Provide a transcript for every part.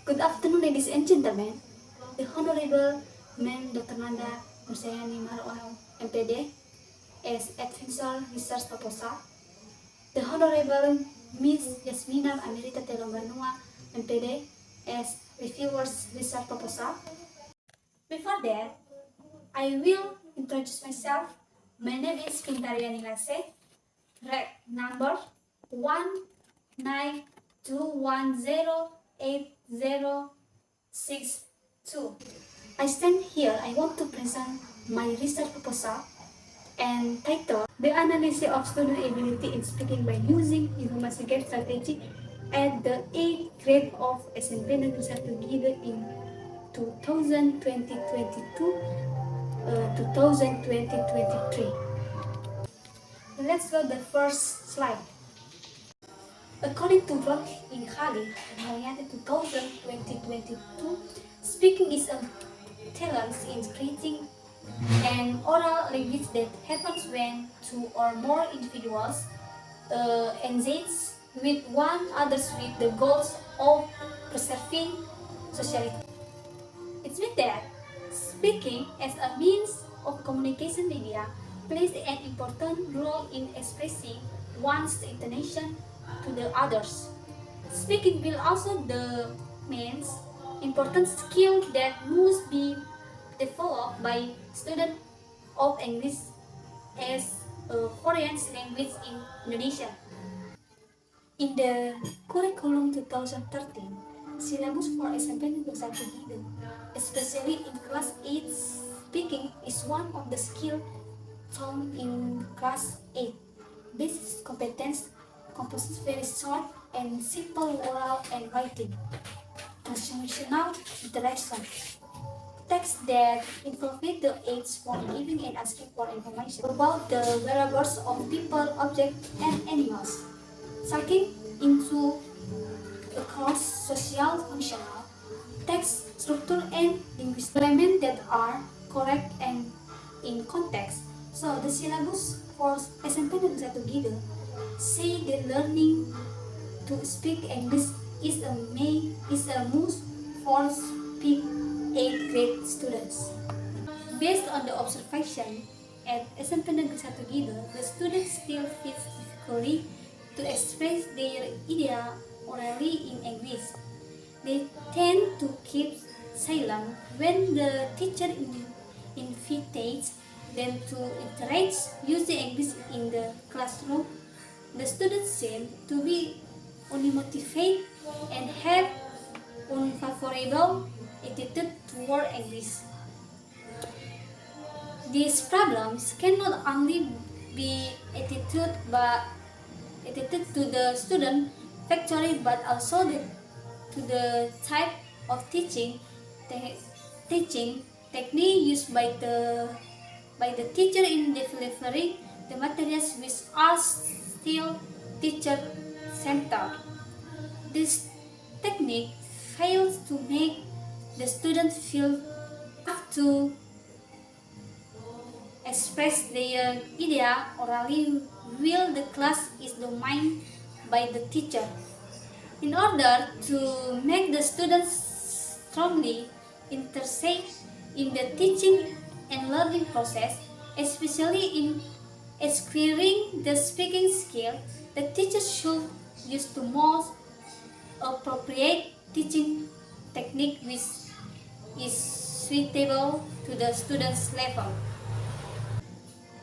Good afternoon, ladies and gentlemen. The Honorable Ma'am Dr. Nanda Nursaini Marwah, MPD, as Advisor Research Proposal. The Honorable Miss Yasmina Amerita Telombanua, MPD, as Reviewers Research Proposal. Before that, I will introduce myself. My name is Pintariani Lase, reg number 192108062. I stand here, I want to present my research proposal and title, The Analysis of Student Ability in Speaking by Using Information Gap Strategy at the 8th grade of SMP Negeri 1 Gide in 2022-2023. Let's go the first slide. According to work in Khalid, in 2022, speaking is a talent in creating an oral language that happens when two or more individuals engage with one another with the goals of preserving sociality. It means that speaking as a means of communication media plays an important role in expressing one's intention to the others. Speaking will also the means important skill that must be developed by students of English as a foreign language in Indonesia. In the curriculum 2013, syllabus for SMP Negeri 1 Gide, especially in class 8, speaking is one of the skills taught in class 8. Basic competence comprises very short and simple oral and writing. Transactional interaction. Text that involve the aids for giving and asking for information about the whereabouts of people, objects, and animals. Sucking into a course social functional, text structure and linguistic elements that are correct and in context. So the syllabus for SMP Negeri 1 Gide say that learning to speak English is a must for speak 8th grade students. Based on the observation at SMP Negeri 1 Gide, the students still face difficulty to express their idea orally in English. They tend to keep silent when the teacher invites them to interact using English in the classroom. The students seem to be unmotivated and have unfavorable attitude toward English. These problems cannot only be attitude to the student factory but also to the type of teaching technique used by the teacher in delivering the materials, which are still teacher centered. This technique fails to make the student feel to express their idea orally while the class is dominated by the teacher. In order to make the students strongly interested in the teaching and learning process, especially in acquiring the speaking skill, the teacher should use the most appropriate teaching technique which is suitable to the student's level.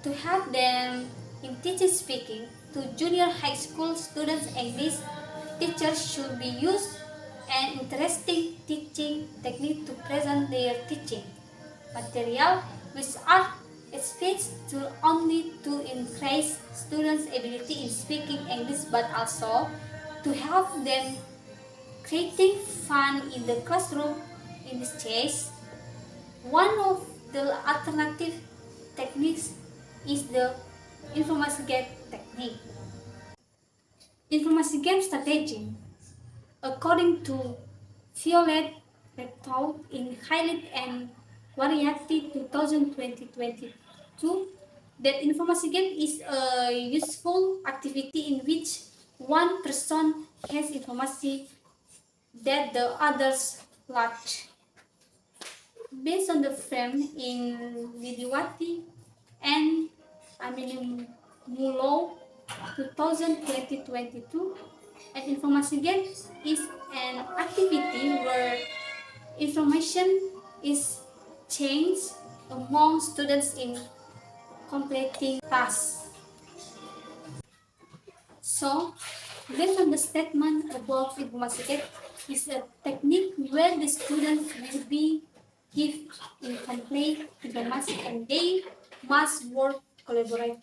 To help them in teaching speaking to junior high school students English, teachers should be used an interesting teaching technique to present their teaching material, which are expected to only to increase students' ability in speaking English but also to help them creating fun in the classroom. In this case, one of the alternative techniques is the information gap technique. Information gap strategy, according to Violet Rector in Highlight and Variety 2022, that information gap is a useful activity in which one person has information that the others lacked. Based on the film in Vidiwati and Mulo 2022, an information game is an activity where information is changed among students in completing tasks. So, based on the statement above, information is a technique where the students will be given incomplete information and they must work collaboratively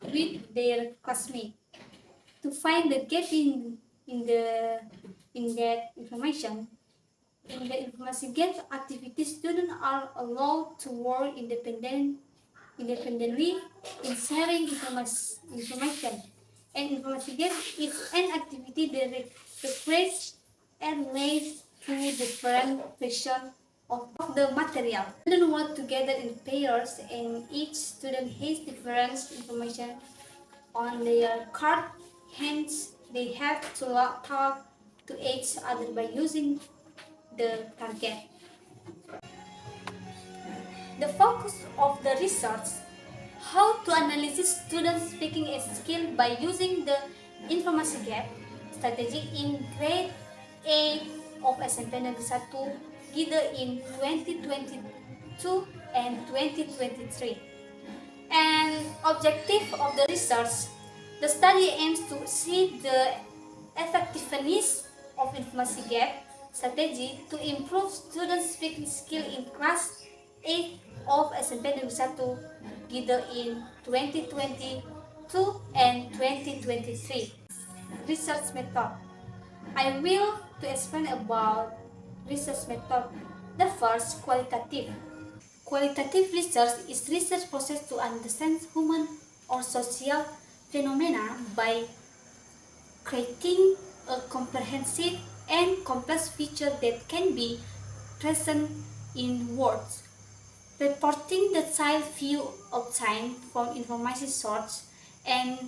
with their classmates to find the gap in the in that information. In the information gap activity, students are allowed to work independently in sharing information. And information gap is an activity that requires and relates to different versions of the material. Students work together in pairs and each student has different information on their card, hence they have to talk to each other by using the target. The focus of the research, how to analyze students speaking a skill by using the information gap strategy in grade A of SMP Negeri 1 either in 2022 and 2023. And objective of the research, the study aims to see the effectiveness of information gap strategy to improve students' speaking skill in class 8 of SMP Negeri 1 either in 2022 and 2023. Research method. I will to explain about research method. The first, qualitative. Qualitative research is research process to understand human or social phenomena by creating a comprehensive and complex picture that can be present in words. Reporting the child view obtained from information source and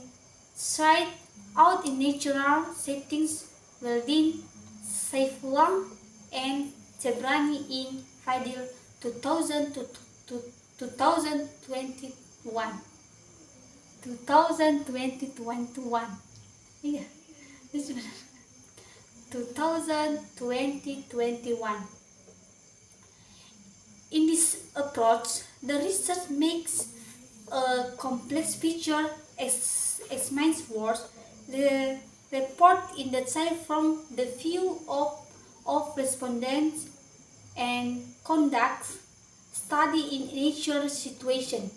tried out in natural settings within Saifullah and Cebrani in Fadil 2000 to 2021. 2021. Iya, ini sebenarnya 2021. In this approach, the research makes a complex picture examines words, the report in the child from the view of respondents and conducts study in nature situation.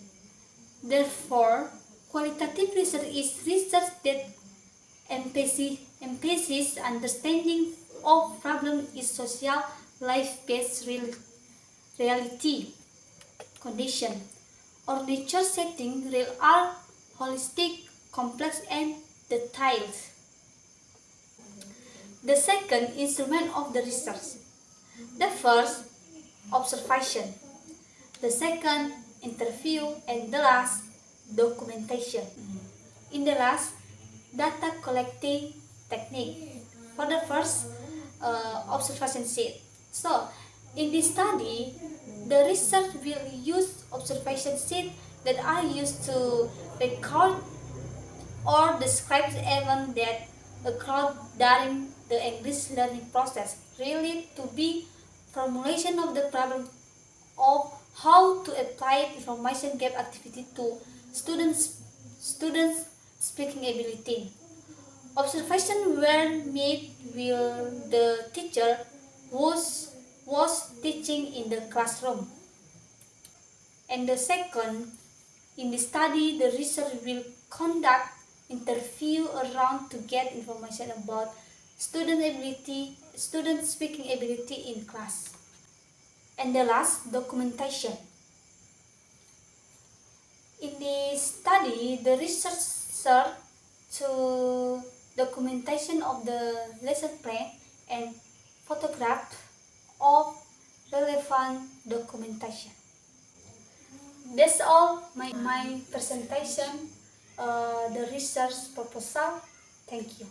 Therefore, qualitative research is research that emphasizes understanding of problem is social life-based reality condition or nature setting real are holistic, complex and detailed. The second instrument of the research. The first, observation. The second, interview, and the last, documentation. In the last, data collecting technique. For the first, observation sheet. So, in this study, the research will use observation sheets that are used to record or describe events that occurred during the English learning process, really to be formulation of the problem of how to apply information gap activity to students speaking ability. Observation were made while the teacher was teaching in the classroom. And the second, in the study, the research will conduct interview around to get information about student speaking ability in class. And the last, documentation. In the study, the researcher to documentation of the lesson plan and photograph of relevant documentation. That's all my presentation, the research proposal. Thank you.